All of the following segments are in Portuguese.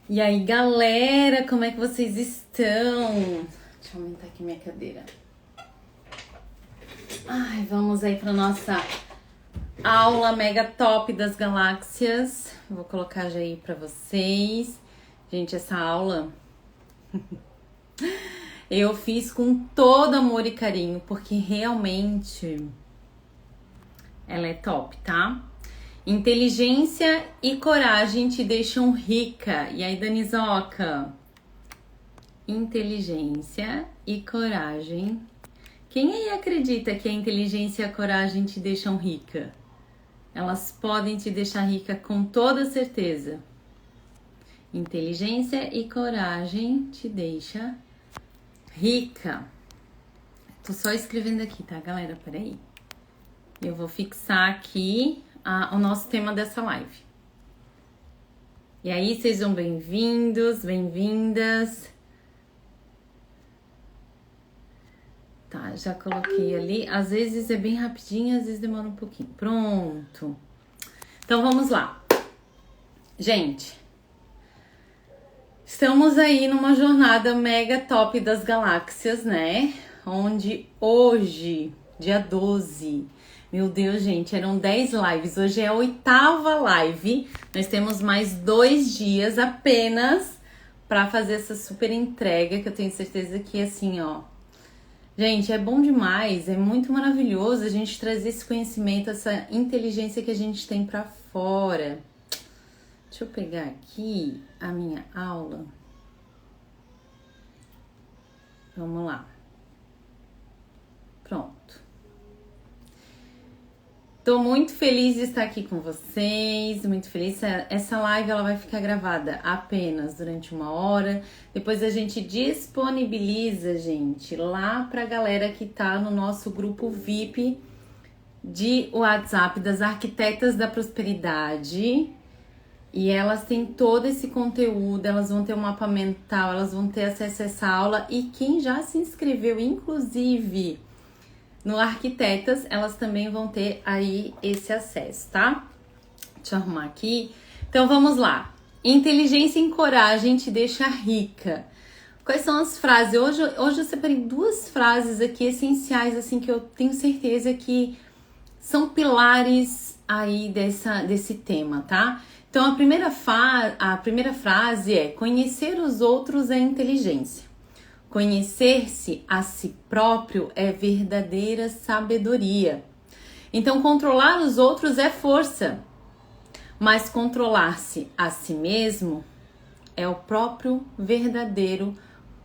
E aí, galera, como é que vocês estão? Deixa eu aumentar aqui minha cadeira. Ai, vamos aí para nossa aula mega top das galáxias. Vou colocar já aí para vocês. Gente, essa aula eu fiz com todo amor e carinho, porque realmente ela é top, tá? Inteligência e coragem te deixam rica. E aí, Danizoca? Inteligência e coragem. Quem aí acredita que a inteligência e a coragem te deixam rica? Elas podem te deixar rica com toda certeza. Inteligência e coragem te deixa rica. Tô só escrevendo aqui, tá, galera? Peraí. Eu vou fixar aqui o nosso tema dessa live. E aí, sejam bem-vindos, bem-vindas. Tá, já coloquei ali. Às vezes é bem rapidinho, às vezes demora um pouquinho. Pronto. Então, vamos lá. Gente, estamos aí numa jornada mega top das galáxias, né? Onde hoje, dia 12... Meu Deus, gente, eram 10 lives. Hoje é a 8ª live. Nós temos mais 2 dias apenas para fazer essa super entrega, que eu tenho certeza que, assim, ó... Gente, é bom demais, é muito maravilhoso a gente trazer esse conhecimento, essa inteligência que a gente tem para fora. Deixa eu pegar aqui a minha aula. Vamos lá. Pronto. Tô muito feliz de estar aqui com vocês, muito feliz. Essa live ela vai ficar gravada apenas durante 1 hora. Depois a gente disponibiliza, gente, lá pra galera que tá no nosso grupo VIP de WhatsApp das Arquitetas da Prosperidade. E elas têm todo esse conteúdo, elas vão ter um mapa mental, elas vão ter acesso a essa aula. E quem já se inscreveu, inclusive... No Arquitetas, elas também vão ter aí esse acesso, tá? Deixa eu arrumar aqui. Então, vamos lá. Inteligência e coragem te deixa rica. Quais são as frases? Hoje eu separei 2 frases aqui essenciais, assim, que eu tenho certeza que são pilares aí desse tema, tá? Então, a primeira frase é: conhecer os outros é inteligência. Conhecer-se a si próprio é verdadeira sabedoria. Então, controlar os outros é força, mas controlar-se a si mesmo é o próprio verdadeiro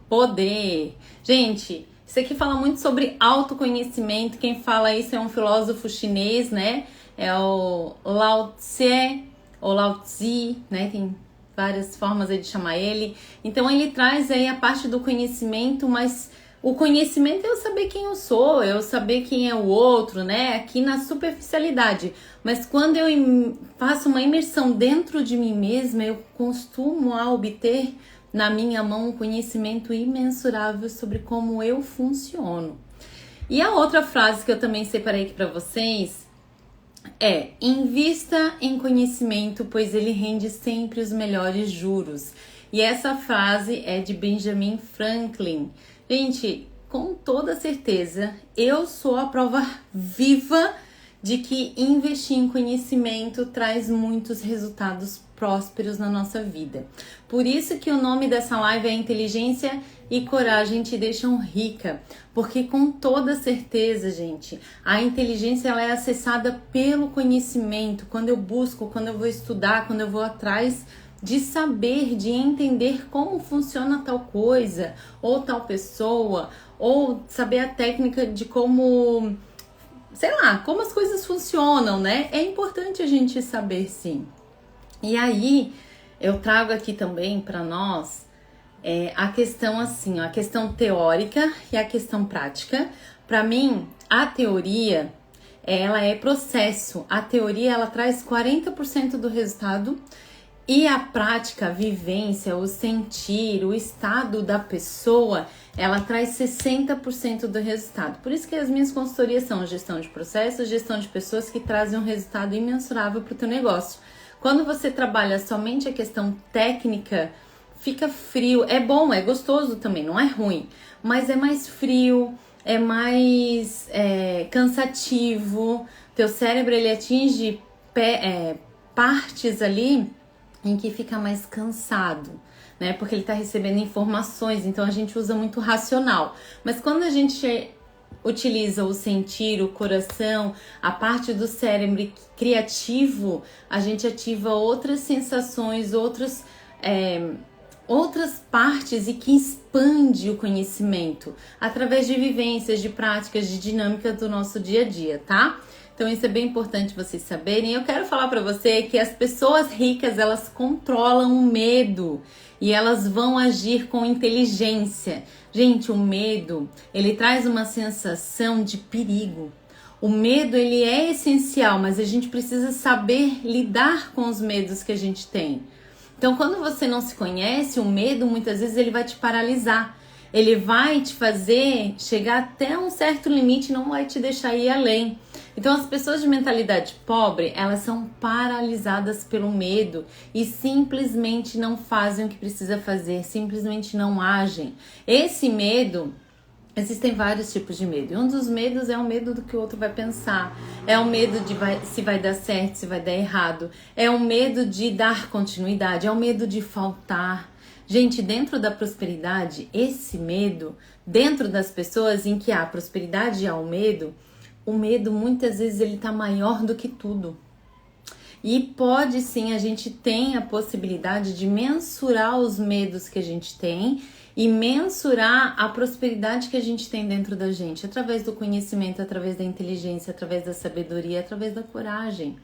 poder. Gente, isso aqui fala muito sobre autoconhecimento. Quem fala isso é um filósofo chinês, né? É o Lao Tse, ou Lao Tzu, né? Tem várias formas de chamar ele. Então ele traz aí a parte do conhecimento, mas o conhecimento é eu saber quem eu sou, eu saber quem é o outro, né? Aqui na superficialidade. Mas quando eu faço uma imersão dentro de mim mesma, eu costumo obter na minha mão um conhecimento imensurável sobre como eu funciono. E a outra frase que eu também separei aqui para vocês é: invista em conhecimento, pois ele rende sempre os melhores juros. E essa frase é de Benjamin Franklin. Gente, com toda certeza, eu sou a prova viva de que investir em conhecimento traz muitos resultados prósperos na nossa vida. Por isso que o nome dessa live é Inteligência e Coragem te deixam rica, porque com toda certeza, gente, a inteligência ela é acessada pelo conhecimento. Quando eu busco, quando eu vou estudar, quando eu vou atrás de saber, de entender como funciona tal coisa, ou tal pessoa, ou saber a técnica de como, sei lá, como as coisas funcionam, né? É importante a gente saber, sim. E aí, eu trago aqui também para nós a questão assim, ó, a questão teórica e a questão prática. Para mim, a teoria, ela é processo. A teoria, ela traz 40% do resultado e a prática, a vivência, o sentir, o estado da pessoa, ela traz 60% do resultado. Por isso que as minhas consultorias são gestão de processos, gestão de pessoas que trazem um resultado imensurável para o teu negócio. Quando você trabalha somente a questão técnica, fica frio. É bom, é gostoso também, não é ruim, mas é mais frio, é mais cansativo. Teu cérebro, ele atinge partes ali em que fica mais cansado, né? Porque ele tá recebendo informações, então a gente usa muito racional. Mas quando a gente utiliza o sentir, o coração, a parte do cérebro criativo, a gente ativa outras sensações, outras partes e que expande o conhecimento através de vivências, de práticas, de dinâmicas do nosso dia a dia, tá? Então isso é bem importante vocês saberem. Eu quero falar para você que as pessoas ricas, elas controlam o medo e elas vão agir com inteligência. Gente, o medo, ele traz uma sensação de perigo. O medo, ele é essencial, mas a gente precisa saber lidar com os medos que a gente tem. Então, quando você não se conhece, o medo, muitas vezes, ele vai te paralisar. Ele vai te fazer chegar até um certo limite e não vai te deixar ir além. Então, as pessoas de mentalidade pobre, elas são paralisadas pelo medo e simplesmente não fazem o que precisa fazer, simplesmente não agem. Esse medo, existem vários tipos de medo. E um dos medos é o medo do que o outro vai pensar. É o medo de se vai dar certo, se vai dar errado. É o medo de dar continuidade, é o medo de faltar. Gente, dentro da prosperidade, esse medo, dentro das pessoas em que há prosperidade e há o medo muitas vezes ele tá maior do que tudo. E pode sim, a gente tem a possibilidade de mensurar os medos que a gente tem e mensurar a prosperidade que a gente tem dentro da gente, através do conhecimento, através da inteligência, através da sabedoria, através da coragem.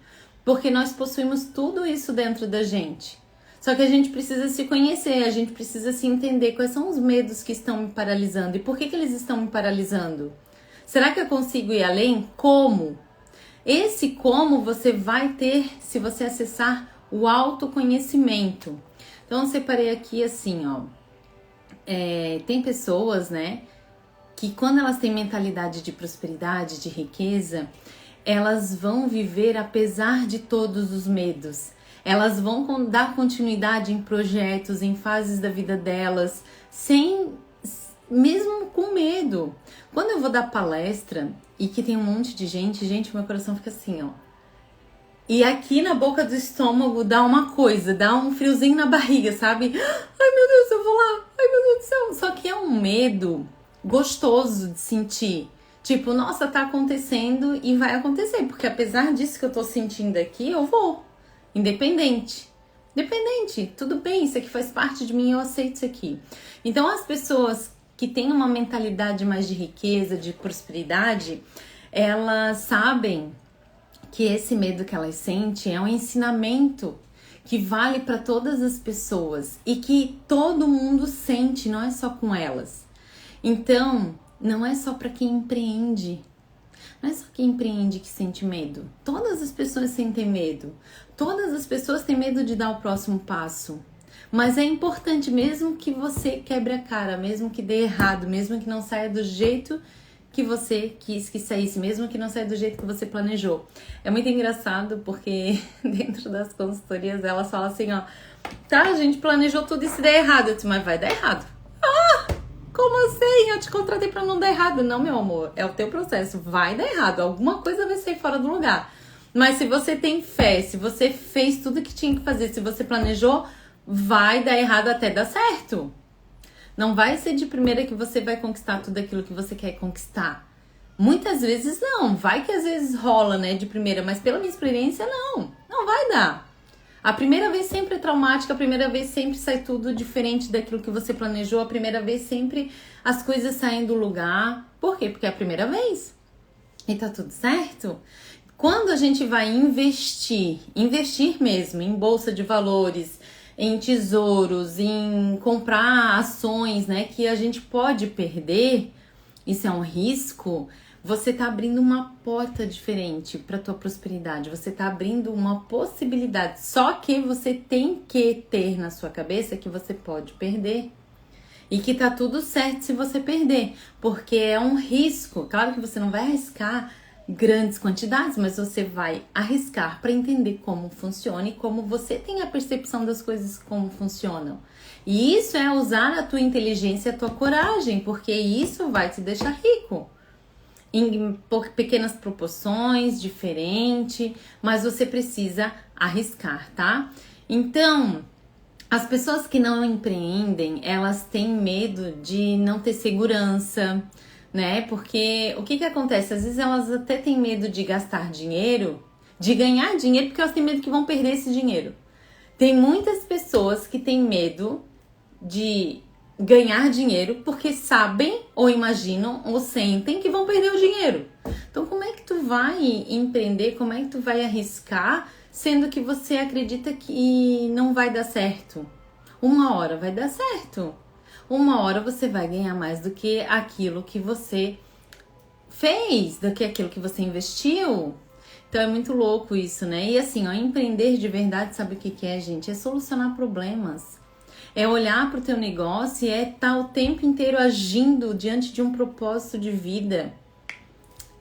Porque nós possuímos tudo isso dentro da gente. Só que a gente precisa se conhecer, a gente precisa se entender quais são os medos que estão me paralisando e por que eles estão me paralisando. Será que eu consigo ir além? Como? Esse como você vai ter se você acessar o autoconhecimento. Então, eu separei aqui assim, ó. Tem pessoas, né, que quando elas têm mentalidade de prosperidade, de riqueza, elas vão viver apesar de todos os medos. Elas vão dar continuidade em projetos, em fases da vida delas, mesmo com medo. Quando eu vou dar palestra e que tem um monte de gente, meu coração fica assim, ó. E aqui na boca do estômago dá uma coisa, dá um friozinho na barriga, sabe? Ai, meu Deus, eu vou lá. Ai, meu Deus do céu. Só que é um medo gostoso de sentir. Tipo, nossa, tá acontecendo e vai acontecer. Porque apesar disso que eu tô sentindo aqui, eu vou. Independente, tudo bem, isso aqui faz parte de mim, eu aceito isso aqui. Então, as pessoas que têm uma mentalidade mais de riqueza, de prosperidade, elas sabem que esse medo que elas sentem é um ensinamento que vale para todas as pessoas e que todo mundo sente, não é só com elas. Então, não é só para quem empreende. Não é só quem empreende que sente medo. Todas as pessoas sentem medo. Todas as pessoas têm medo de dar o próximo passo. Mas é importante, mesmo que você quebre a cara, mesmo que dê errado, mesmo que não saia do jeito que você quis que saísse, mesmo que não saia do jeito que você planejou. É muito engraçado porque dentro das consultorias elas falam assim, ó, tá, a gente planejou tudo e se der errado, eu disse, mas vai dar errado. Como assim? Eu te contratei pra não dar errado. Não, meu amor, é o teu processo. Vai dar errado. Alguma coisa vai sair fora do lugar. Mas se você tem fé, se você fez tudo que tinha que fazer, se você planejou, vai dar errado até dar certo. Não vai ser de primeira que você vai conquistar tudo aquilo que você quer conquistar. Muitas vezes não. Vai que às vezes rola, né, de primeira. Mas pela minha experiência, não. Não vai dar. A primeira vez sempre é traumática, a primeira vez sempre sai tudo diferente daquilo que você planejou, a primeira vez sempre as coisas saem do lugar. Por quê? Porque é a primeira vez. E tá tudo certo? Quando a gente vai investir mesmo em bolsa de valores, em tesouros, em comprar ações, né, que a gente pode perder, isso é um risco. Você tá abrindo uma porta diferente para tua prosperidade. Você tá abrindo uma possibilidade. Só que você tem que ter na sua cabeça que você pode perder. E que tá tudo certo se você perder. Porque é um risco. Claro que você não vai arriscar grandes quantidades, mas você vai arriscar para entender como funciona e como você tem a percepção das coisas como funcionam. E isso é usar a tua inteligência e a tua coragem, porque isso vai te deixar rico. Em pequenas proporções, diferente, mas você precisa arriscar, tá? Então, as pessoas que não empreendem, elas têm medo de não ter segurança, né? Porque o que acontece? Às vezes elas até têm medo de gastar dinheiro, de ganhar dinheiro, porque elas têm medo que vão perder esse dinheiro. Tem muitas pessoas que têm medo de ganhar dinheiro porque sabem ou imaginam ou sentem que vão perder o dinheiro. Então, como é que tu vai empreender? Como é que tu vai arriscar, sendo que você acredita que não vai dar certo? Uma hora vai dar certo. Uma hora você vai ganhar mais do que aquilo que você fez, do que aquilo que você investiu. Então é muito louco isso, né? E assim, ó, empreender de verdade, sabe o que é, gente? É solucionar problemas. É olhar para o teu negócio e é estar o tempo inteiro agindo diante de um propósito de vida.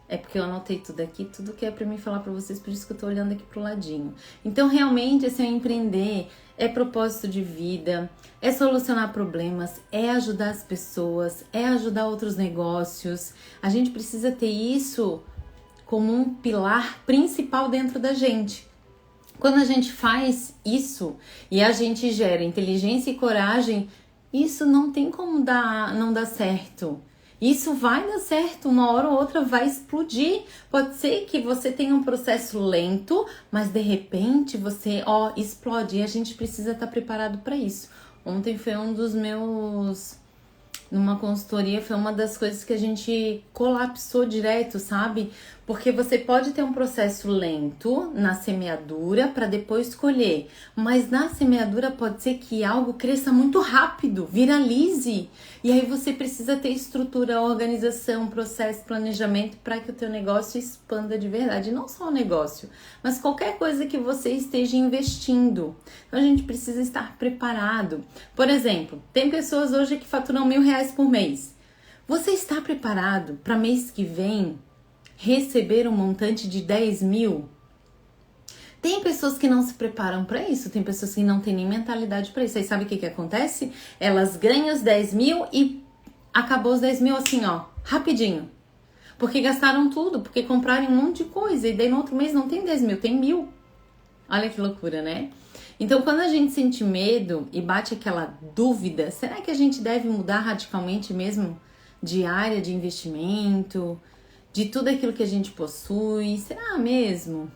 É porque eu anotei tudo aqui, tudo que é para mim falar para vocês, por isso que eu tô olhando aqui pro ladinho. Então, realmente, esse é empreender, é propósito de vida, é solucionar problemas, é ajudar as pessoas, é ajudar outros negócios. A gente precisa ter isso como um pilar principal dentro da gente. Quando a gente faz isso e a gente gera inteligência e coragem, isso não tem como não dar certo. Isso vai dar certo, uma hora ou outra vai explodir. Pode ser que você tenha um processo lento, mas de repente você, explode. E a gente precisa estar preparado para isso. Ontem foi um dos meus... Numa consultoria, foi uma das coisas que a gente colapsou direto, sabe? Porque você pode ter um processo lento na semeadura para depois colher, mas na semeadura pode ser que algo cresça muito rápido, viralize, e aí você precisa ter estrutura, organização, processo, planejamento para que o teu negócio expanda de verdade, não só o negócio, mas qualquer coisa que você esteja investindo. Então a gente precisa estar preparado. Por exemplo, tem pessoas hoje que faturam R$1.000 por mês. Você está preparado para mês que vem receber um montante de 10 mil? Tem pessoas que não se preparam para isso, tem pessoas que não têm nem mentalidade para isso. Aí sabe o que acontece? Elas ganham os 10 mil e acabou os 10 mil assim, ó, rapidinho. Porque gastaram tudo, porque compraram um monte de coisa e daí no outro mês não tem 10 mil, tem 1.000. Olha que loucura, né? Então, quando a gente sente medo e bate aquela dúvida, será que a gente deve mudar radicalmente mesmo de área de investimento, de tudo aquilo que a gente possui? Será mesmo?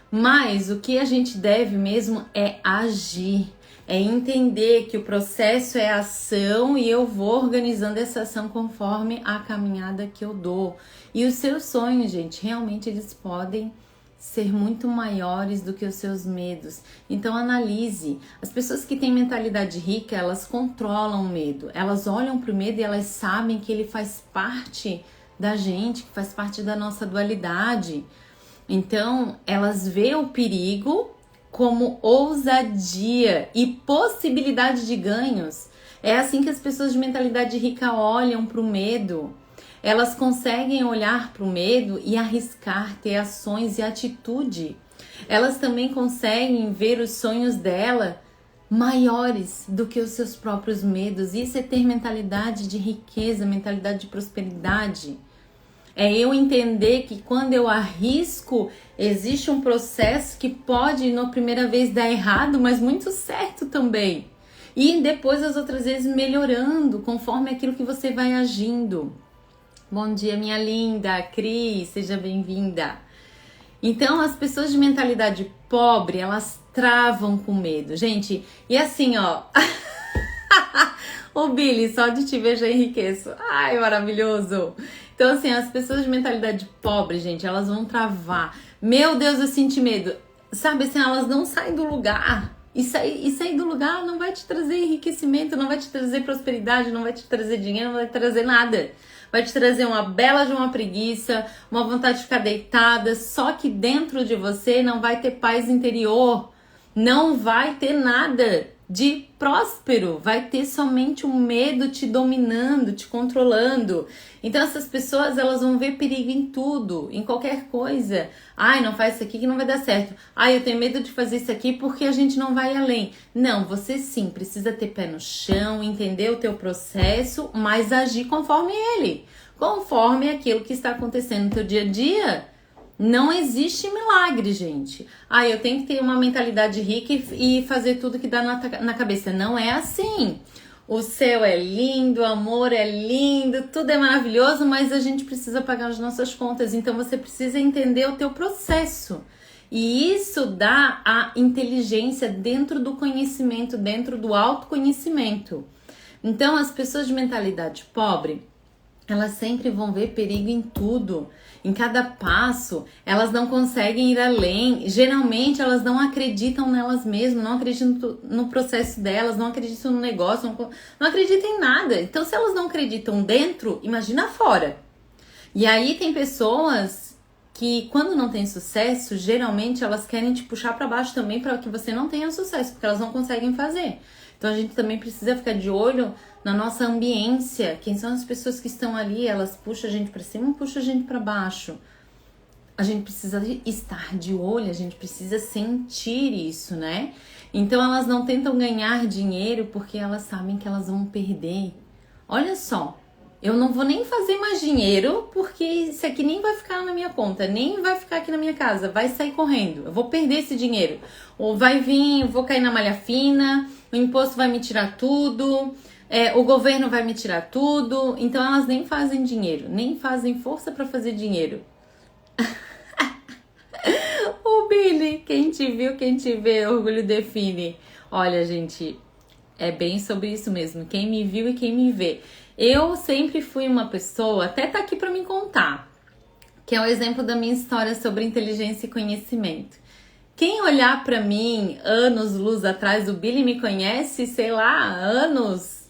Mas o que a gente deve mesmo é agir, é entender que o processo é ação e eu vou organizando essa ação conforme a caminhada que eu dou. E os seus sonhos, gente, realmente eles podem ser muito maiores do que os seus medos. Então analise. As pessoas que têm mentalidade rica, elas controlam o medo. Elas olham para o medo e elas sabem que ele faz parte da gente, que faz parte da nossa dualidade. Então, elas veem o perigo como ousadia e possibilidade de ganhos. É assim que as pessoas de mentalidade rica olham para o medo. Elas conseguem olhar para o medo e arriscar, ter ações e atitude. Elas também conseguem ver os sonhos dela maiores do que os seus próprios medos. Isso é ter mentalidade de riqueza, mentalidade de prosperidade. É eu entender que quando eu arrisco, existe um processo que pode na primeira vez dar errado, mas muito certo também. E depois as outras vezes melhorando, conforme aquilo que você vai agindo. Bom dia, minha linda Cris, seja bem-vinda. Então, as pessoas de mentalidade pobre, elas travam com medo. Gente, e assim, ó... Ô, Billy, só de te ver já enriqueço. Ai, maravilhoso. Então, assim, as pessoas de mentalidade pobre, gente, elas vão travar. Meu Deus, eu senti medo. Sabe, assim, elas não saem do lugar. E sair do lugar não vai te trazer enriquecimento, não vai te trazer prosperidade, não vai te trazer dinheiro, não vai te trazer nada. Vai te trazer uma bela de uma preguiça, uma vontade de ficar deitada, só que dentro de você não vai ter paz interior. não vai ter nada de próspero, vai ter somente o medo te dominando, te controlando. Então essas pessoas, elas vão ver perigo em tudo, em qualquer coisa. Ai, não faz isso aqui que não vai dar certo. Ai, eu tenho medo de fazer isso aqui porque a gente não vai além. Não, você sim precisa ter pé no chão, entender o teu processo, mas agir conforme ele, conforme aquilo que está acontecendo no teu dia a dia. Não existe milagre, gente. Ah, eu tenho que ter uma mentalidade rica e fazer tudo que dá na cabeça. Não é assim. O céu é lindo, o amor é lindo, tudo é maravilhoso, mas a gente precisa pagar as nossas contas. Então você precisa entender o teu processo. E isso dá a inteligência dentro do conhecimento, dentro do autoconhecimento. Então as pessoas de mentalidade pobre, elas sempre vão ver perigo em tudo, em cada passo, elas não conseguem ir além, geralmente elas não acreditam nelas mesmas, não acreditam no processo delas, não acreditam no negócio, não acreditam em nada. Então se elas não acreditam dentro, imagina fora. E aí tem pessoas que quando não tem sucesso, geralmente elas querem te puxar para baixo também para que você não tenha sucesso, porque elas não conseguem fazer. Então a gente também precisa ficar de olho na nossa ambiência. Quem são as pessoas que estão ali? Elas puxam a gente para cima ou puxam a gente para baixo? A gente precisa estar de olho, a gente precisa sentir isso, né? Então elas não tentam ganhar dinheiro porque elas sabem que elas vão perder. Olha só, eu não vou nem fazer mais dinheiro porque isso aqui nem vai ficar na minha conta, nem vai ficar aqui na minha casa, vai sair correndo. Eu vou perder esse dinheiro. Ou vai vir, eu vou cair na malha fina, o imposto vai me tirar tudo, o governo vai me tirar tudo. Então elas nem fazem dinheiro, nem fazem força para fazer dinheiro. O Billy, quem te viu, quem te vê, orgulho define. Olha, gente, é bem sobre isso mesmo. Quem me viu e quem me vê. Eu sempre fui uma pessoa, até tá aqui para me contar, que é o exemplo da minha história sobre inteligência e conhecimento. Quem olhar para mim anos luz atrás, o Billy me conhece, sei lá, anos,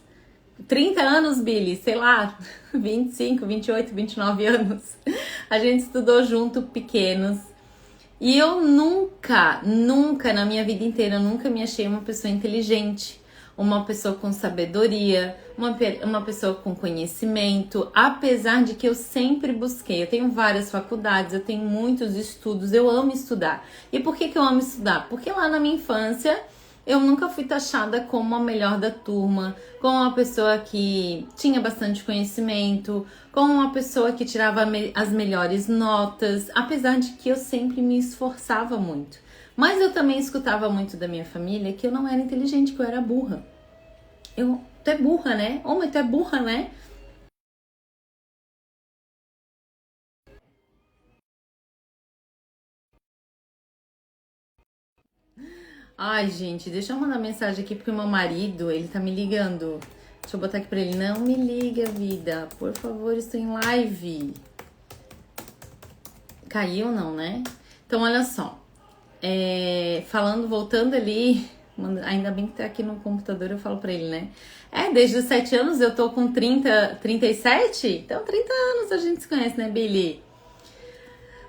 30 anos, Billy, sei lá, 25, 28, 29 anos. A gente estudou junto, pequenos. E eu nunca na minha vida inteira, eu nunca me achei uma pessoa inteligente, uma pessoa com sabedoria, uma pessoa com conhecimento, apesar de que eu sempre busquei. Eu tenho várias faculdades, eu tenho muitos estudos, eu amo estudar. E por que eu amo estudar? Porque lá na minha infância eu nunca fui taxada como a melhor da turma, como uma pessoa que tinha bastante conhecimento, como uma pessoa que tirava as melhores notas, apesar de que eu sempre me esforçava muito. Mas eu também escutava muito da minha família que eu não era inteligente, que eu era burra. Tu é burra, né? Ô, mas tu é burra, né? Ai, gente, deixa eu mandar mensagem aqui porque o meu marido, ele tá me ligando. Deixa eu botar aqui pra ele. Não me liga, vida. Por favor, estou em live. Caiu não, né? Então, olha só. Voltando ali, ainda bem que tá aqui no computador, eu falo pra ele, né? Desde os 7 anos eu tô com 37, então 30 anos a gente se conhece, né, Billy?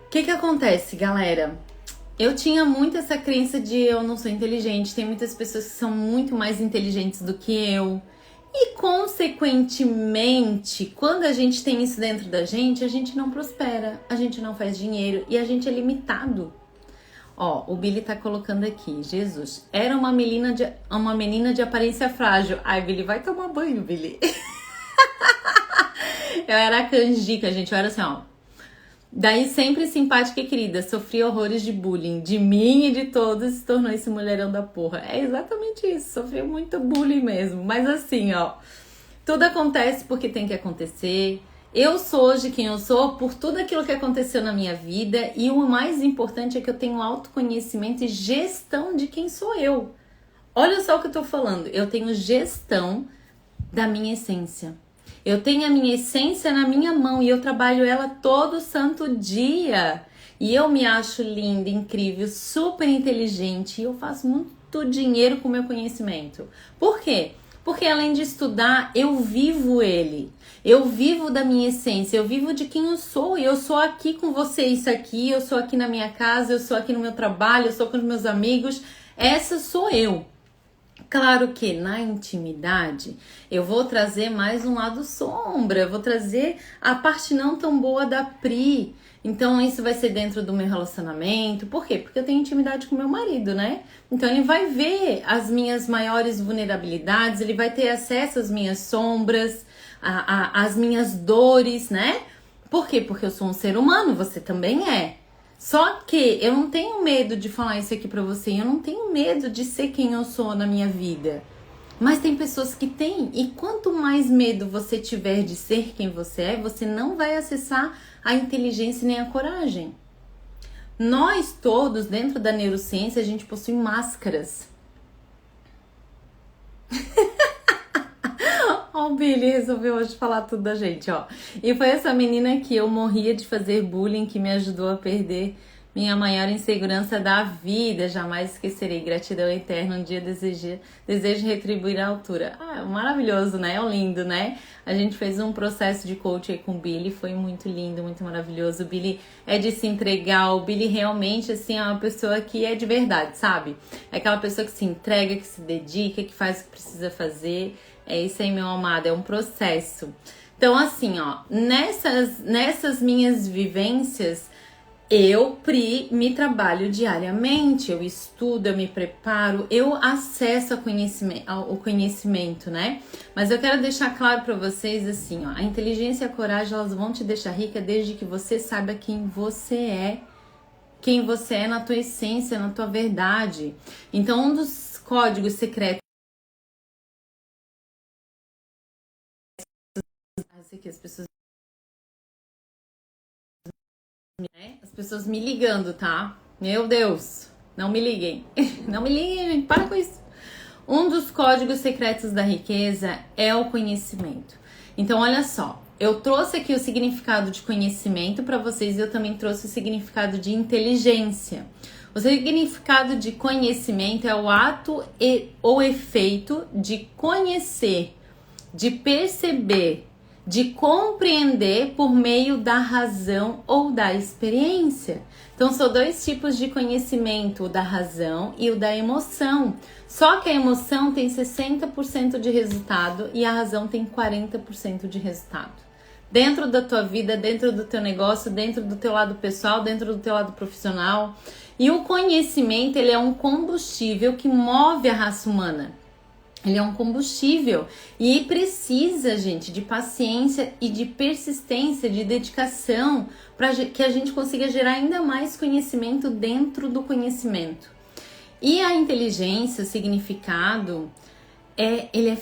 O que acontece, galera? Eu tinha muito essa crença de eu não sou inteligente, tem muitas pessoas que são muito mais inteligentes do que eu. E, consequentemente, quando a gente tem isso dentro da gente, a gente não prospera, a gente não faz dinheiro e a gente é limitado. Ó, o Billy tá colocando aqui, Jesus, era uma menina de aparência frágil. Ai, Billy, vai tomar banho, Billy. Eu era a canjica, gente, eu era assim, ó. Daí sempre simpática e querida, sofria horrores de bullying, de mim e de todos, se tornou esse mulherão da porra. É exatamente isso, sofreu muito bullying mesmo. Mas assim, ó, tudo acontece porque tem que acontecer. Eu sou hoje quem eu sou por tudo aquilo que aconteceu na minha vida e o mais importante é que eu tenho autoconhecimento e gestão de quem sou eu. Olha só o que eu tô falando, eu tenho gestão da minha essência. Eu tenho a minha essência na minha mão e eu trabalho ela todo santo dia. E eu me acho linda, incrível, super inteligente e eu faço muito dinheiro com o meu conhecimento. Por quê? Porque além de estudar, eu vivo ele. Eu vivo da minha essência, eu vivo de quem eu sou. E eu sou aqui com vocês aqui, eu sou aqui na minha casa, eu sou aqui no meu trabalho, eu sou com os meus amigos. Essa sou eu. Claro que na intimidade eu vou trazer mais um lado sombra, eu vou trazer a parte não tão boa da Pri. Então isso vai ser dentro do meu relacionamento. Por quê? Porque eu tenho intimidade com meu marido, né? Então ele vai ver as minhas maiores vulnerabilidades, ele vai ter acesso às minhas sombras, às minhas dores, né? Por quê? Porque eu sou um ser humano, você também é. Só que eu não tenho medo de falar isso aqui pra você, eu não tenho medo de ser quem eu sou na minha vida. Mas tem pessoas que têm, e quanto mais medo você tiver de ser quem você é, você não vai acessar a inteligência nem a coragem. Nós todos, dentro da neurociência, a gente possui máscaras. Ó, o Billy resolveu hoje falar tudo da gente, ó. E foi essa menina que eu morria de fazer bullying que me ajudou a perder minha maior insegurança da vida. Jamais esquecerei. Gratidão eterna. Um dia desejo retribuir a altura. Ah, maravilhoso, né? É lindo, né? A gente fez um processo de coaching aí com o Billy. Foi muito lindo, muito maravilhoso. O Billy é de se entregar. O Billy realmente, assim, é uma pessoa que é de verdade, sabe? É aquela pessoa que se entrega, que se dedica, que faz o que precisa fazer. É isso aí, meu amado, é um processo. Então, assim, ó, nessas minhas vivências, eu, Pri, me trabalho diariamente, eu estudo, eu me preparo, eu acesso o conhecimento, né? Mas eu quero deixar claro pra vocês, assim, ó, a inteligência e a coragem, elas vão te deixar rica desde que você saiba quem você é na tua essência, na tua verdade. Então, um dos códigos secretos que as pessoas me ligando, tá? Meu Deus, não me liguem. Não me liguem, gente, para com isso. Um dos códigos secretos da riqueza é o conhecimento. Então, olha só, eu trouxe aqui o significado de conhecimento para vocês e eu também trouxe o significado de inteligência. O significado de conhecimento é o ato e o efeito de conhecer, de perceber, de compreender por meio da razão ou da experiência. Então, são dois tipos de conhecimento, o da razão e o da emoção. Só que a emoção tem 60% de resultado e a razão tem 40% de resultado. Dentro da tua vida, dentro do teu negócio, dentro do teu lado pessoal, dentro do teu lado profissional. E o conhecimento, ele é um combustível que move a raça humana. Ele é um combustível e precisa, gente, de paciência e de persistência, de dedicação, para que a gente consiga gerar ainda mais conhecimento dentro do conhecimento. E a inteligência, o significado, ele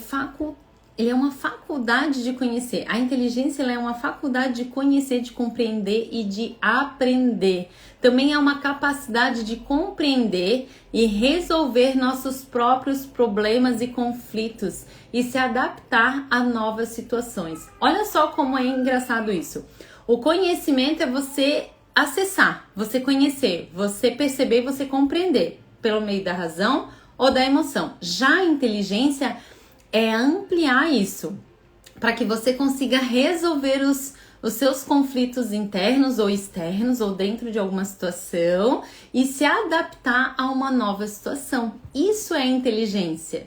é uma faculdade de conhecer. A inteligência ela é uma faculdade de conhecer, de compreender e de aprender. Também é uma capacidade de compreender e resolver nossos próprios problemas e conflitos e se adaptar a novas situações. Olha só como é engraçado isso. O conhecimento é você acessar, você conhecer, você perceber, você compreender pelo meio da razão ou da emoção. Já a inteligência é ampliar isso para que você consiga resolver os seus conflitos internos ou externos ou dentro de alguma situação e se adaptar a uma nova situação. Isso é inteligência.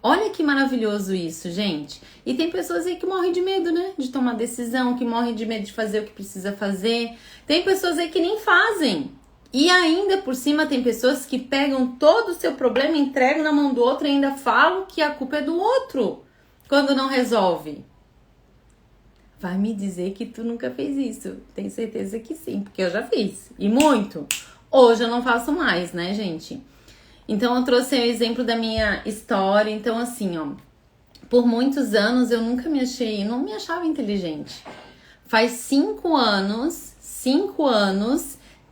Olha que maravilhoso isso, gente. E tem pessoas aí que morrem de medo, né? De tomar decisão, que morrem de medo de fazer o que precisa fazer. Tem pessoas aí que nem fazem. E ainda por cima tem pessoas que pegam todo o seu problema, entregam na mão do outro e ainda falam que a culpa é do outro quando não resolve. Vai me dizer que tu nunca fez isso. Tenho certeza que sim, porque eu já fiz. E muito. Hoje eu não faço mais, né, gente? Então eu trouxe o exemplo da minha história. Então assim, ó, por muitos anos eu nunca me achei, não me achava inteligente. Faz 5 anos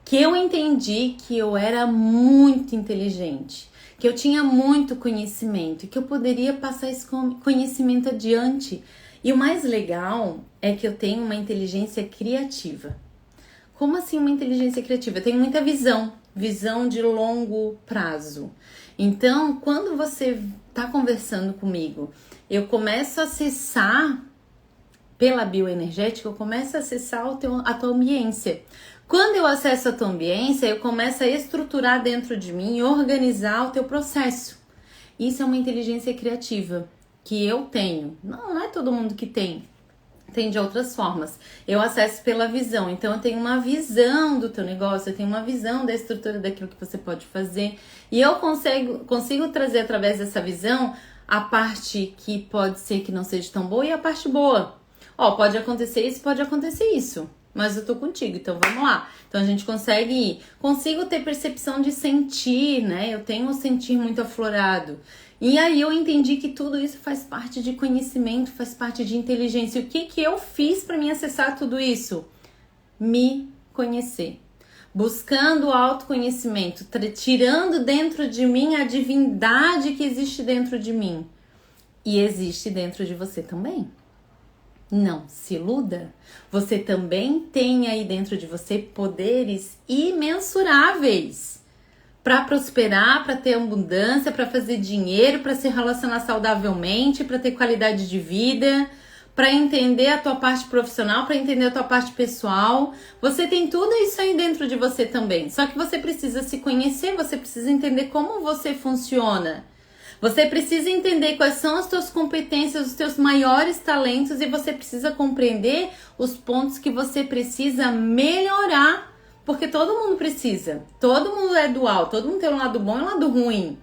que eu entendi que eu era muito inteligente, que eu tinha muito conhecimento e que eu poderia passar esse conhecimento adiante. E o mais legal é que eu tenho uma inteligência criativa. Como assim uma inteligência criativa? Eu tenho muita visão de longo prazo. Então, quando você está conversando comigo, eu começo a acessar, pela bioenergética, eu começo a acessar a tua ambiência. Quando eu acesso a tua ambiência, eu começo a estruturar dentro de mim e organizar o teu processo. Isso é uma inteligência criativa que eu tenho. Não é todo mundo que tem. Tem de outras formas. Eu acesso pela visão. Então, eu tenho uma visão do teu negócio, eu tenho uma visão da estrutura daquilo que você pode fazer. E eu consigo trazer através dessa visão a parte que pode ser que não seja tão boa e a parte boa. Ó, pode acontecer isso, pode acontecer isso. Mas eu tô contigo, então vamos lá. Então a gente consegue ir. Consigo ter percepção de sentir, né? Eu tenho um sentir muito aflorado. E aí eu entendi que tudo isso faz parte de conhecimento, faz parte de inteligência. E o que eu fiz para me acessar tudo isso? Me conhecer. Buscando o autoconhecimento, tirando dentro de mim a divindade que existe dentro de mim. E existe dentro de você também. Não se iluda. Você também tem aí dentro de você poderes imensuráveis para prosperar, para ter abundância, para fazer dinheiro, para se relacionar saudavelmente, para ter qualidade de vida, para entender a tua parte profissional, para entender a tua parte pessoal. Você tem tudo isso aí dentro de você também. Só que você precisa se conhecer, você precisa entender como você funciona. Você precisa entender quais são as tuas competências, os teus maiores talentos e você precisa compreender os pontos que você precisa melhorar. Porque todo mundo precisa, todo mundo é dual, todo mundo tem um lado bom e um lado ruim.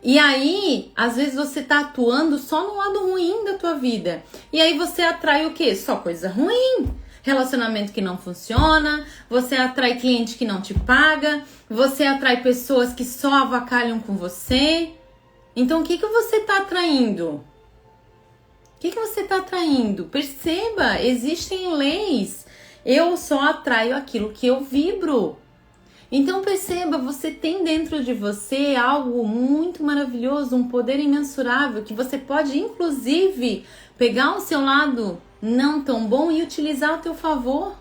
E aí, às vezes você tá atuando só no lado ruim da tua vida. E aí você atrai o quê? Só coisa ruim. Relacionamento que não funciona, você atrai cliente que não te paga, você atrai pessoas que só avacalham com você. Então, o que você tá atraindo? O que você tá atraindo? Perceba, existem leis. Eu só atraio aquilo que eu vibro. Então perceba, você tem dentro de você algo muito maravilhoso, um poder imensurável, que você pode inclusive pegar o seu lado não tão bom e utilizar a teu favor.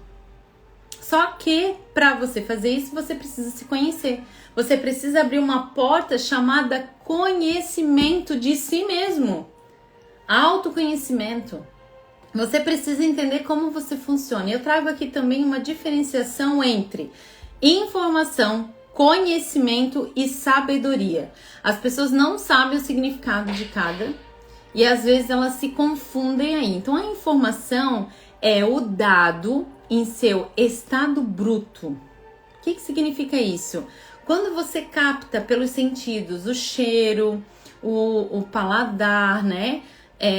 Só que para você fazer isso, você precisa se conhecer. Você precisa abrir uma porta chamada conhecimento de si mesmo. Autoconhecimento. Você precisa entender como você funciona. Eu trago aqui também uma diferenciação entre informação, conhecimento e sabedoria. As pessoas não sabem o significado de cada e às vezes elas se confundem aí. Então a informação é o dado em seu estado bruto. O que significa isso? Quando você capta pelos sentidos o cheiro, o paladar, né?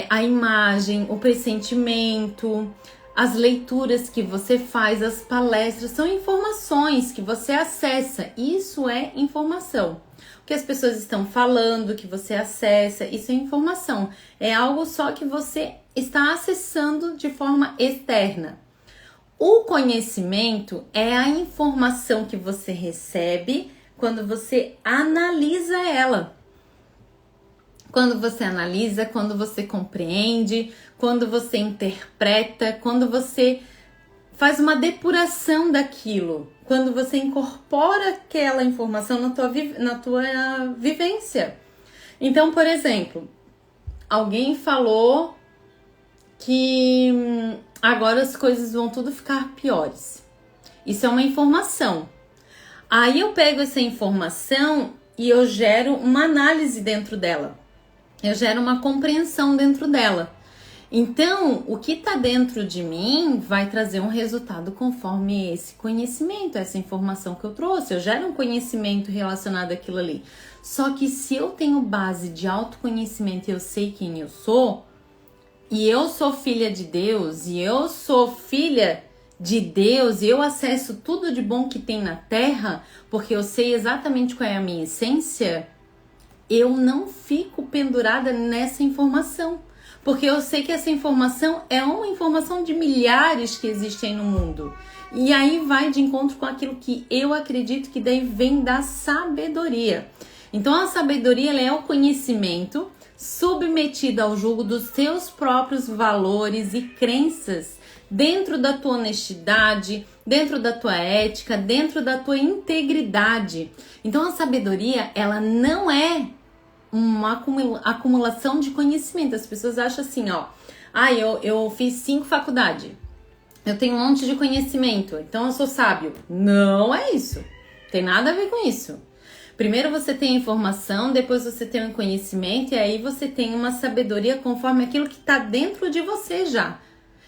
A imagem, o pressentimento, as leituras que você faz, as palestras, são informações que você acessa. Isso é informação. O que as pessoas estão falando, que você acessa, isso é informação. É algo só que você está acessando de forma externa. O conhecimento é a informação que você recebe quando você analisa ela. Quando você analisa, quando você compreende, quando você interpreta, quando você faz uma depuração daquilo, quando você incorpora aquela informação na tua vivência. Então, por exemplo, alguém falou que agora as coisas vão tudo ficar piores. Isso é uma informação. Aí eu pego essa informação e eu gero uma análise dentro dela. Eu gero uma compreensão dentro dela. Então, o que está dentro de mim vai trazer um resultado conforme esse conhecimento, essa informação que eu trouxe. Eu gero um conhecimento relacionado àquilo ali. Só que se eu tenho base de autoconhecimento e eu sei quem eu sou, e eu sou filha de Deus, e eu sou filha de Deus, e eu acesso tudo de bom que tem na Terra, porque eu sei exatamente qual é a minha essência, eu não fico pendurada nessa informação. Porque eu sei que essa informação é uma informação de milhares que existem no mundo. E aí vai de encontro com aquilo que eu acredito que daí vem da sabedoria. Então a sabedoria, ela é o conhecimento submetido ao julgo dos seus próprios valores e crenças dentro da tua honestidade, dentro da tua ética, dentro da tua integridade. Então a sabedoria, ela não é uma acumulação de conhecimento. As pessoas acham assim, ó, eu fiz 5 faculdades, eu tenho um monte de conhecimento, então eu sou sábio. Não é isso. Tem nada a ver com isso. Primeiro você tem a informação, depois você tem o conhecimento e aí você tem uma sabedoria conforme aquilo que está dentro de você já.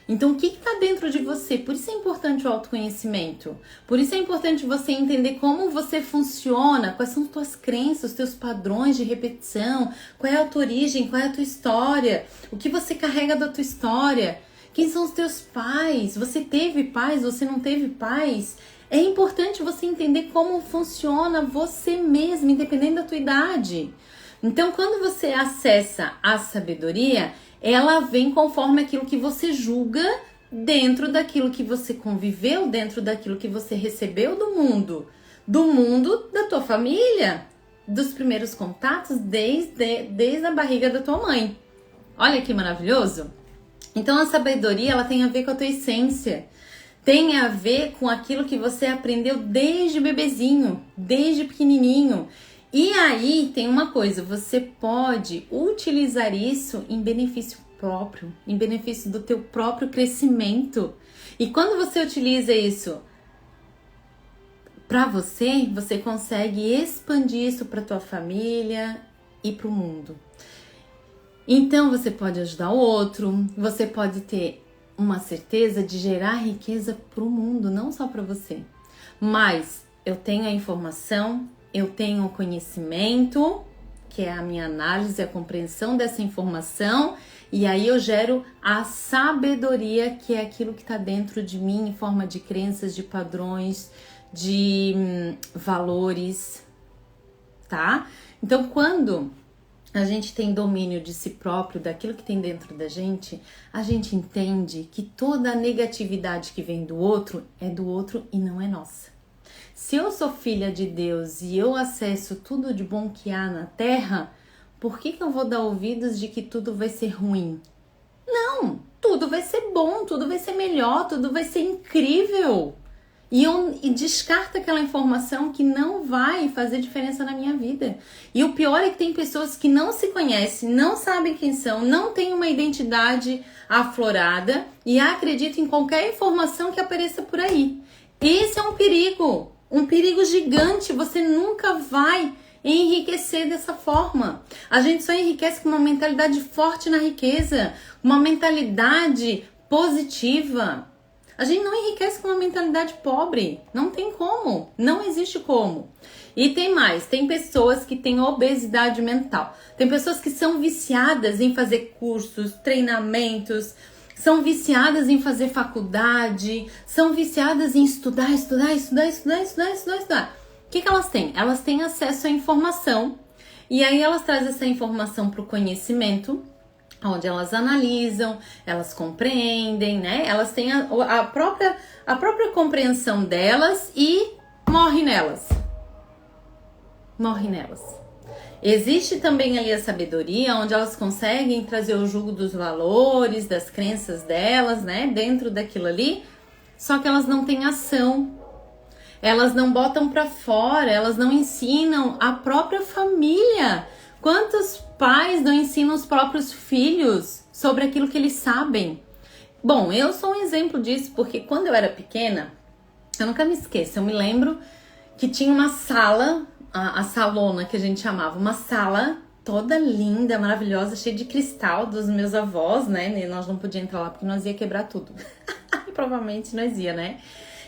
Então, o que está dentro de você? Por isso é importante o autoconhecimento. Por isso é importante você entender como você funciona, quais são as tuas crenças, os teus padrões de repetição, qual é a tua origem, qual é a tua história, o que você carrega da tua história, quem são os teus pais, você teve pais, você não teve pais. É importante você entender como funciona você mesmo, independente da tua idade. Então, quando você acessa a sabedoria, ela vem conforme aquilo que você julga dentro daquilo que você conviveu, dentro daquilo que você recebeu do mundo da tua família, dos primeiros contatos desde a barriga da tua mãe. Olha que maravilhoso! Então a sabedoria, ela tem a ver com a tua essência, tem a ver com aquilo que você aprendeu desde bebezinho, desde pequenininho. E aí tem uma coisa, você pode utilizar isso em benefício próprio, em benefício do teu próprio crescimento. E quando você utiliza isso para você, você consegue expandir isso para tua família e para o mundo. Então você pode ajudar o outro, você pode ter uma certeza de gerar riqueza para o mundo, não só para você. Mas eu tenho a informação, eu tenho o conhecimento, que é a minha análise, a compreensão dessa informação, e aí eu gero a sabedoria, que é aquilo que está dentro de mim em forma de crenças, de padrões, de valores, tá? Então, quando a gente tem domínio de si próprio, daquilo que tem dentro da gente, a gente entende que toda a negatividade que vem do outro é do outro e não é nossa. Se eu sou filha de Deus e eu acesso tudo de bom que há na terra, por que eu vou dar ouvidos de que tudo vai ser ruim? Não, tudo vai ser bom, tudo vai ser melhor, tudo vai ser incrível. E descarta aquela informação que não vai fazer diferença na minha vida. E o pior é que tem pessoas que não se conhecem, não sabem quem são, não têm uma identidade aflorada e acreditam em qualquer informação que apareça por aí. Esse é um perigo gigante. Você nunca vai enriquecer dessa forma. A gente só enriquece com uma mentalidade forte na riqueza, uma mentalidade positiva. A gente não enriquece com uma mentalidade pobre. Não tem como. Não existe como. E tem mais. Tem pessoas que têm obesidade mental. Tem pessoas que são viciadas em fazer cursos, treinamentos. São viciadas em fazer faculdade. São viciadas em estudar. O que elas têm? Elas têm acesso à informação. E aí elas trazem essa informação para o conhecimento, onde elas analisam, elas compreendem, né? Elas têm a própria compreensão delas e morre nelas. Existe também ali a sabedoria, onde elas conseguem trazer o jugo dos valores, das crenças delas, né? Dentro daquilo ali, só que elas não têm ação. Elas não botam pra fora, elas não ensinam a própria família. Quantos pais não ensinam os próprios filhos sobre aquilo que eles sabem? Bom, eu sou um exemplo disso, porque quando eu era pequena, eu nunca me esqueço, eu me lembro que tinha uma sala, a salona que a gente chamava, uma sala toda linda, maravilhosa, cheia de cristal dos meus avós, né? E nós não podíamos entrar lá porque nós ia quebrar tudo. Provavelmente nós ia, né?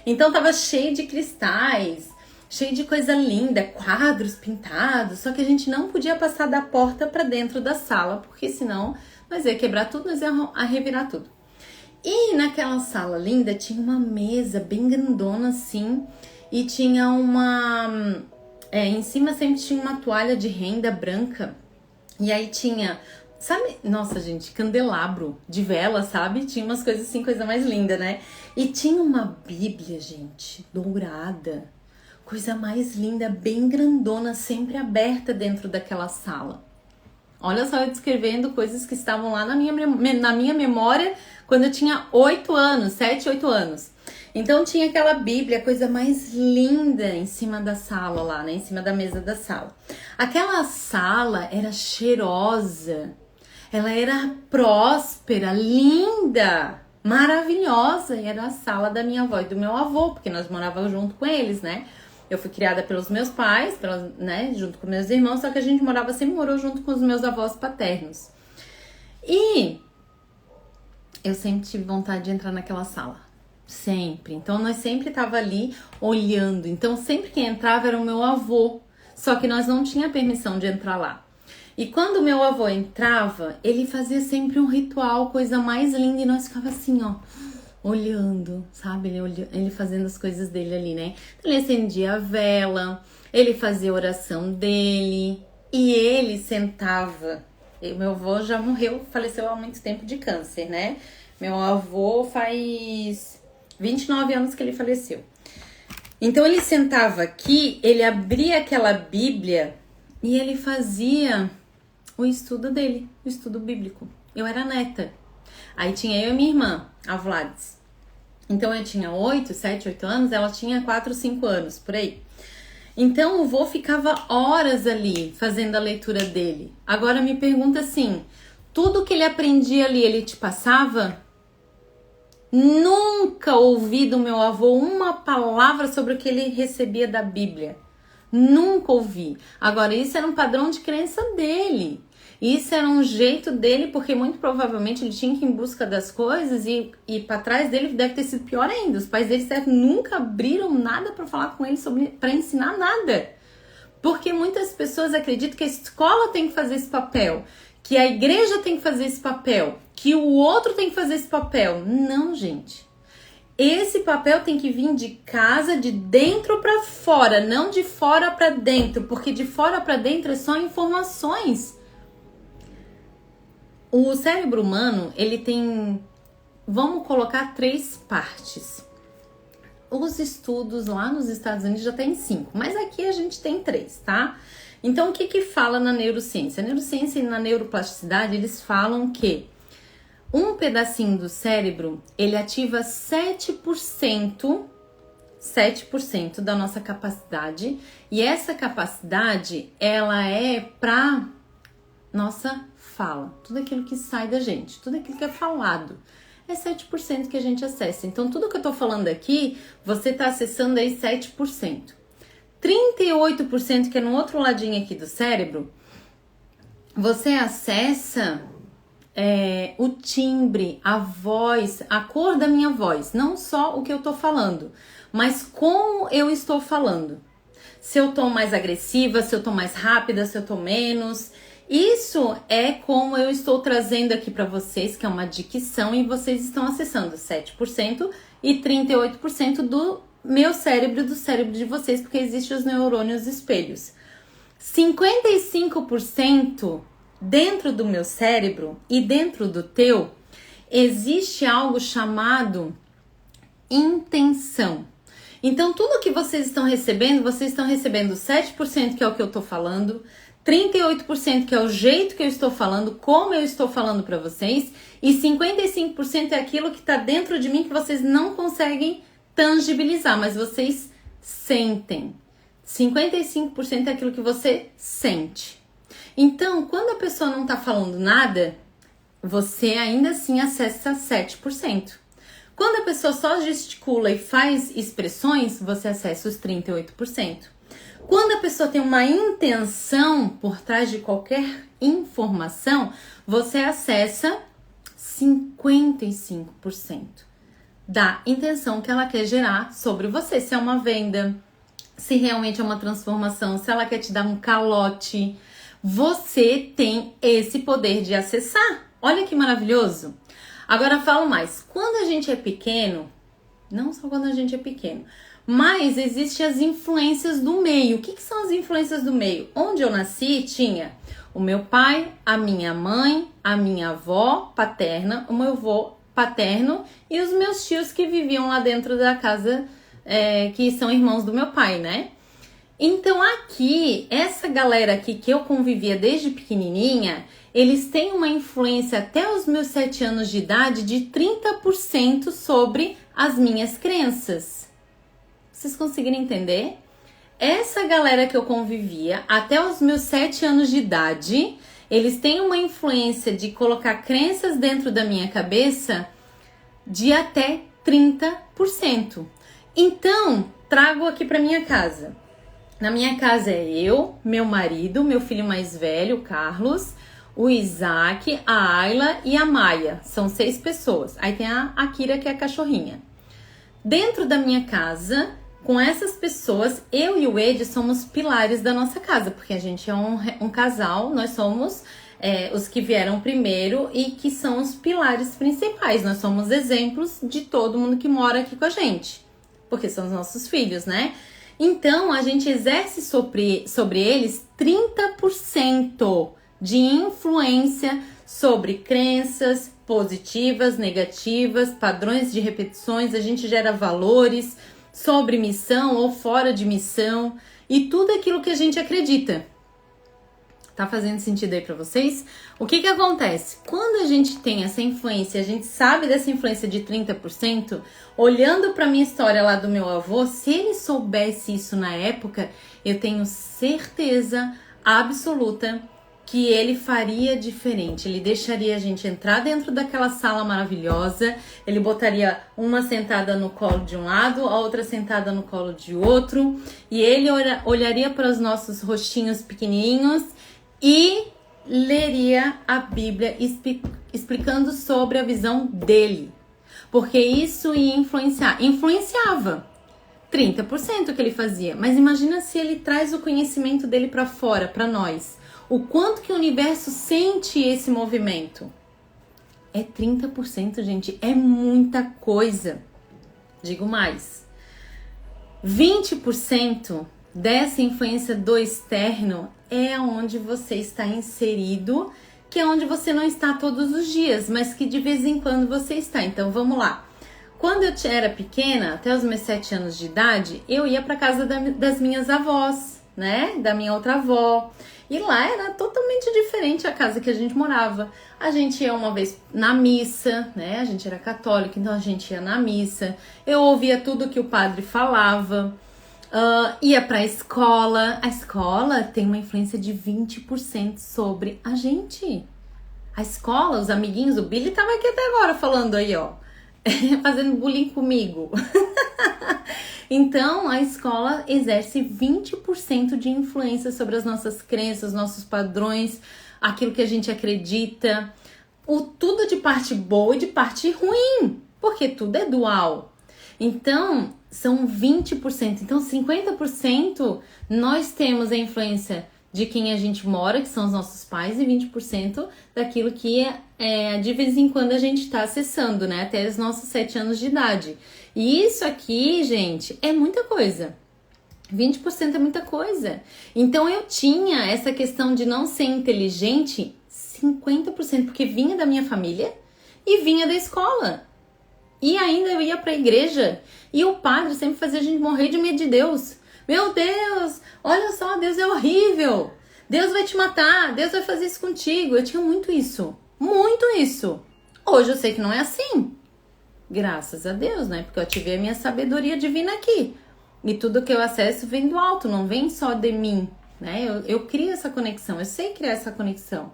Então tava cheio de cristais, cheio de coisa linda, quadros pintados, só que a gente não podia passar da porta para dentro da sala, porque senão nós ia quebrar tudo, nós ia revirar tudo. E naquela sala linda tinha uma mesa bem grandona assim, e tinha em cima sempre tinha uma toalha de renda branca, e aí tinha, sabe, nossa gente, candelabro de vela, sabe? Tinha umas coisas assim, coisa mais linda, né? E tinha uma Bíblia, gente, dourada, coisa mais linda, bem grandona, sempre aberta dentro daquela sala. Olha só, eu descrevendo coisas que estavam lá na minha memória quando eu tinha 8 anos, 7, 8 anos. Então tinha aquela Bíblia, coisa mais linda em cima da sala lá, né? Em cima da mesa da sala. Aquela sala era cheirosa, ela era próspera, linda, maravilhosa, e era a sala da minha avó e do meu avô, porque nós morávamos junto com eles, né? Eu fui criada pelos meus pais, né, junto com meus irmãos, só que a gente sempre morou junto com os meus avós paternos. E eu sempre tive vontade de entrar naquela sala. Sempre. Então, nós sempre tava ali olhando. Então, sempre que entrava era o meu avô. Só que nós não tinha permissão de entrar lá. E quando o meu avô entrava, ele fazia sempre um ritual, coisa mais linda. E nós ficava assim, ó, olhando, sabe? Ele fazendo as coisas dele ali, né? Então, ele acendia a vela, ele fazia a oração dele. E ele sentava. E meu avô já morreu, faleceu há muito tempo de câncer, né? Meu avô faz 29 anos que ele faleceu. Então ele sentava aqui, ele abria aquela Bíblia e ele fazia o estudo dele, o estudo bíblico. Eu era neta. Aí tinha eu e minha irmã, a Vlades. Então eu tinha 7, 8 anos, ela tinha 4, 5 anos, por aí. Então o vô ficava horas ali fazendo a leitura dele. Agora me pergunta assim, tudo que ele aprendia ali, ele te passava? Nunca ouvi do meu avô uma palavra sobre o que ele recebia da Bíblia. Nunca ouvi. Agora, isso era um padrão de crença dele. Isso era um jeito dele, porque muito provavelmente ele tinha que ir em busca das coisas e para trás dele deve ter sido pior ainda. Os pais dele nunca abriram nada para falar com ele para ensinar nada. Porque muitas pessoas acreditam que a escola tem que fazer esse papel, que a igreja tem que fazer esse papel, que o outro tem que fazer esse papel. Não, gente. Esse papel tem que vir de casa, de dentro para fora, não de fora para dentro, porque de fora para dentro é só informações. O cérebro humano, ele tem, vamos colocar 3 partes. Os estudos lá nos Estados Unidos já tem 5, mas aqui a gente tem 3, tá? Então, o que fala na neurociência? A neurociência e na neuroplasticidade, eles falam que um pedacinho do cérebro, ele ativa 7% da nossa capacidade, e essa capacidade, ela é para nossa fala, tudo aquilo que sai da gente, tudo aquilo que é falado. É 7% que a gente acessa. Então, tudo que eu tô falando aqui, você tá acessando aí 7%. 38%, que é no outro ladinho aqui do cérebro, você acessa o timbre, a voz, a cor da minha voz. Não só o que eu tô falando, mas como eu estou falando. Se eu tô mais agressiva, se eu tô mais rápida, se eu tô menos. Isso é como eu estou trazendo aqui para vocês, que é uma dicção, e vocês estão acessando 7% e 38% do meu cérebro, do cérebro de vocês, porque existem os neurônios espelhos. 55% dentro do meu cérebro e dentro do teu, existe algo chamado intenção. Então, tudo que vocês estão recebendo 7%, que é o que eu tô falando, 38% que é o jeito que eu estou falando, como eu estou falando para vocês, e 55% é aquilo que está dentro de mim que vocês não conseguem tangibilizar, mas vocês sentem. 55% é aquilo que você sente. Então, quando a pessoa não está falando nada, você ainda assim acessa 7%. Quando a pessoa só gesticula e faz expressões, você acessa os 38%. Quando a pessoa tem uma intenção por trás de qualquer informação, você acessa 55% da intenção que ela quer gerar sobre você. Se é uma venda, se realmente é uma transformação, se ela quer te dar um calote, você tem esse poder de acessar. Olha que maravilhoso! Agora falo mais. Quando a gente é pequeno, não só quando a gente é pequeno, mas existem as influências do meio. O que são as influências do meio? Onde eu nasci tinha o meu pai, a minha mãe, a minha avó paterna, o meu avô paterno e os meus tios que viviam lá dentro da casa, que são irmãos do meu pai, né? Então aqui, essa galera aqui que eu convivia desde pequenininha, eles têm uma influência até os meus 7 anos de idade de 30% sobre as minhas crenças. Vocês conseguiram entender? Essa galera que eu convivia até os meus 7 anos de idade, eles têm uma influência de colocar crenças dentro da minha cabeça de até 30%. Então, trago aqui para minha casa. Na minha casa é eu, meu marido, meu filho mais velho, o Carlos, o Isaac, a Ayla e a Maia. São 6 pessoas. Aí tem a Akira, que é a cachorrinha. Dentro da minha casa, com essas pessoas, eu e o Ed somos pilares da nossa casa, porque a gente é um casal, nós somos os que vieram primeiro e que são os pilares principais. Nós somos exemplos de todo mundo que mora aqui com a gente, porque são os nossos filhos, né? Então, a gente exerce sobre eles 30% de influência sobre crenças positivas, negativas, padrões de repetições. A gente gera valores sobre missão ou fora de missão e tudo aquilo que a gente acredita. Tá fazendo sentido aí pra vocês? O que que acontece? Quando a gente tem essa influência, a gente sabe dessa influência de 30%, olhando pra minha história lá do meu avô, se ele soubesse isso na época, eu tenho certeza absoluta que ele faria diferente. Ele deixaria a gente entrar dentro daquela sala maravilhosa, ele botaria uma sentada no colo de um lado, a outra sentada no colo de outro, e ele olharia para os nossos rostinhos pequenininhos e leria a Bíblia explicando sobre a visão dele. Porque isso ia influenciar. Influenciava 30% que ele fazia. Mas imagina se ele traz o conhecimento dele para fora, para nós. O quanto que o universo sente esse movimento? É 30%, gente. É muita coisa. Digo mais. 20% dessa influência do externo é onde você está inserido, que é onde você não está todos os dias, mas que de vez em quando você está. Então, vamos lá. Quando eu era pequena, até os meus 7 anos de idade, eu ia para casa das minhas avós, né? Da minha outra avó. E lá era totalmente diferente a casa que a gente morava. A gente ia uma vez na missa, né? A gente era católico, então a gente ia na missa. Eu ouvia tudo que o padre falava. Ia pra escola. A escola tem uma influência de 20% sobre a gente. A escola, os amiguinhos, o Billy tava aqui até agora falando aí, ó. Fazendo bullying comigo. Então, a escola exerce 20% de influência sobre as nossas crenças, nossos padrões, aquilo que a gente acredita. Tudo de parte boa e de parte ruim, porque tudo é dual. Então, são 20%. Então, 50% nós temos a influência de quem a gente mora, que são os nossos pais, e 20% daquilo que de vez em quando a gente está acessando, né? Até os nossos 7 anos de idade. E isso aqui, gente, é muita coisa. 20% é muita coisa. Então, eu tinha essa questão de não ser inteligente 50%, porque vinha da minha família e vinha da escola. E ainda eu ia para a igreja e o padre sempre fazia a gente morrer de medo de Deus. Meu Deus, olha só, Deus é horrível. Deus vai te matar, Deus vai fazer isso contigo. Eu tinha muito isso, muito isso. Hoje eu sei que não é assim. Graças a Deus, né? Porque eu ativei a minha sabedoria divina aqui. E tudo que eu acesso vem do alto, não vem só de mim, né? Eu crio essa conexão, eu sei criar essa conexão.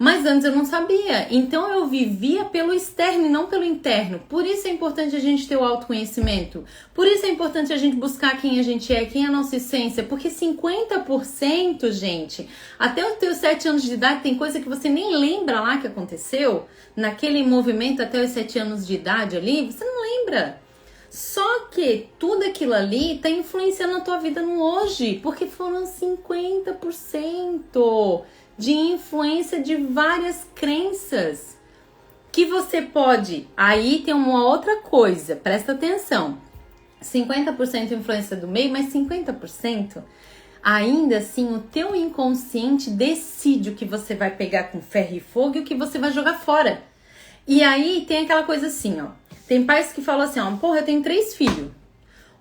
Mas antes eu não sabia, então eu vivia pelo externo e não pelo interno. Por isso é importante a gente ter o autoconhecimento. Por isso é importante a gente buscar quem a gente é, quem é a nossa essência. Porque 50%, gente, até os teus 7 anos de idade tem coisa que você nem lembra lá que aconteceu. Naquele movimento até os 7 anos de idade ali, você não lembra. Só que tudo aquilo ali tá influenciando a tua vida no hoje. Porque foram 50% de influência de várias crenças que você pode. Aí tem uma outra coisa, presta atenção. 50% influência do meio, mas 50% ainda assim o teu inconsciente decide o que você vai pegar com ferro e fogo e o que você vai jogar fora. E aí tem aquela coisa assim, ó. Tem pais que falam assim, ó, porra, eu tenho 3 filhos.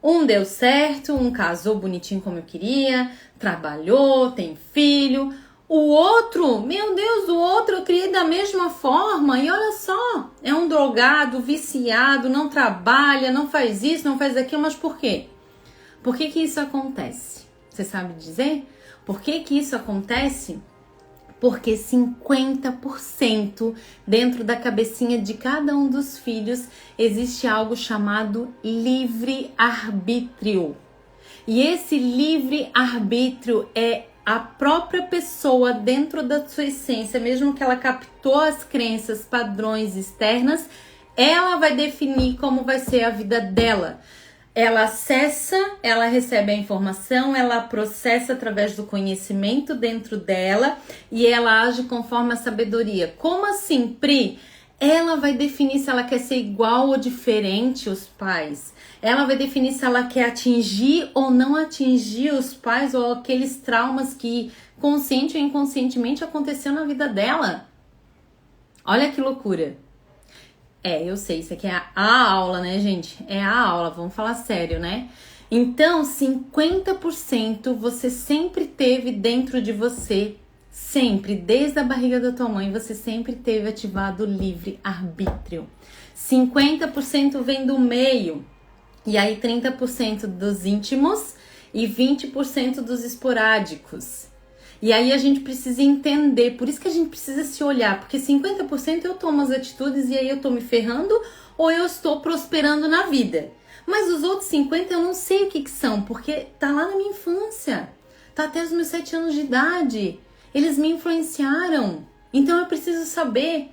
Um deu certo, um casou bonitinho como eu queria, trabalhou, tem filho. O outro, meu Deus, o outro eu criei da mesma forma e olha só, é um drogado, viciado, não trabalha, não faz isso, não faz aquilo, mas por quê? Por que que isso acontece? Você sabe dizer? Por que que isso acontece? Porque 50% dentro da cabecinha de cada um dos filhos existe algo chamado livre-arbítrio. E esse livre-arbítrio é a própria pessoa dentro da sua essência, mesmo que ela captou as crenças, padrões externas, ela vai definir como vai ser a vida dela. Ela acessa, ela recebe a informação, ela processa através do conhecimento dentro dela e ela age conforme a sabedoria. Como assim, Pri? Ela vai definir se ela quer ser igual ou diferente aos pais. Ela vai definir se ela quer atingir ou não atingir os pais ou aqueles traumas que consciente ou inconscientemente aconteceu na vida dela. Olha que loucura. Eu sei, isso aqui é a aula, né, gente? É a aula, vamos falar sério, né? Então, 50% você sempre teve dentro de você, sempre, desde a barriga da tua mãe, você sempre teve ativado o livre-arbítrio. 50% vem do meio, e aí 30% dos íntimos e 20% dos esporádicos. E aí a gente precisa entender, por isso que a gente precisa se olhar, porque 50% eu tomo as atitudes e aí eu tô me ferrando ou eu estou prosperando na vida. Mas os outros 50% eu não sei o que são, porque tá lá na minha infância, tá até os meus 7 anos de idade, eles me influenciaram. Então eu preciso saber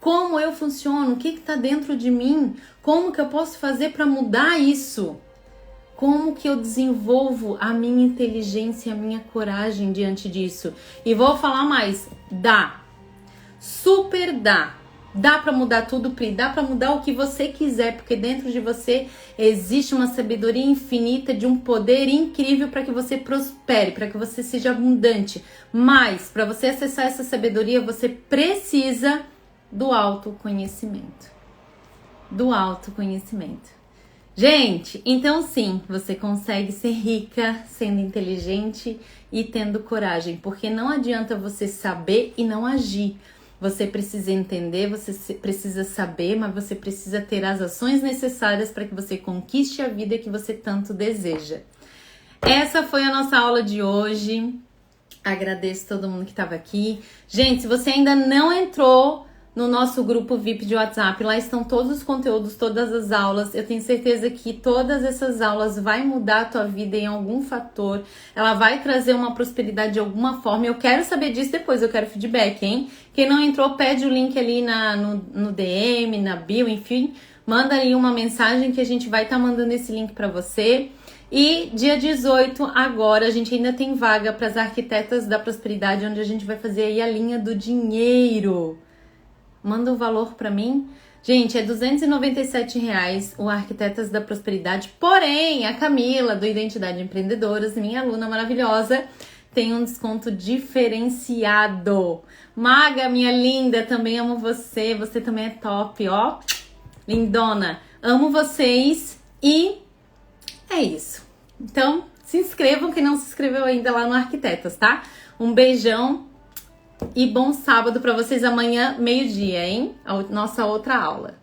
como eu funciono, o que tá dentro de mim, como que eu posso fazer para mudar isso. Como que eu desenvolvo a minha inteligência, a minha coragem diante disso? E vou falar mais, dá. Super dá. Dá pra mudar tudo, Pri. Dá pra mudar o que você quiser, porque dentro de você existe uma sabedoria infinita de um poder incrível para que você prospere, para que você seja abundante. Mas, para você acessar essa sabedoria, você precisa do autoconhecimento. Do autoconhecimento. Gente, então sim, você consegue ser rica sendo inteligente e tendo coragem, porque não adianta você saber e não agir. Você precisa entender, você precisa saber, mas você precisa ter as ações necessárias para que você conquiste a vida que você tanto deseja. Essa foi a nossa aula de hoje. Agradeço todo mundo que estava aqui. Gente, se você ainda não entrou no nosso grupo VIP de WhatsApp, lá estão todos os conteúdos, todas as aulas. Eu tenho certeza que todas essas aulas vai mudar a tua vida em algum fator. Ela vai trazer uma prosperidade de alguma forma. Eu quero saber disso depois, eu quero feedback, hein? Quem não entrou, pede o link ali no DM, na bio, enfim. Manda ali uma mensagem que a gente vai estar mandando esse link para você. E dia 18, agora, a gente ainda tem vaga para as arquitetas da prosperidade, onde a gente vai fazer aí a linha do dinheiro. Manda o valor para mim. Gente, é R$297 o Arquitetas da Prosperidade. Porém, a Camila, do Identidade Empreendedoras, minha aluna maravilhosa, tem um desconto diferenciado. Maga, minha linda, também amo você. Você também é top, ó. Lindona. Amo vocês e é isso. Então, se inscrevam, quem não se inscreveu ainda lá no Arquitetas, tá? Um beijão. E bom sábado para vocês amanhã, meio-dia, hein? A nossa outra aula.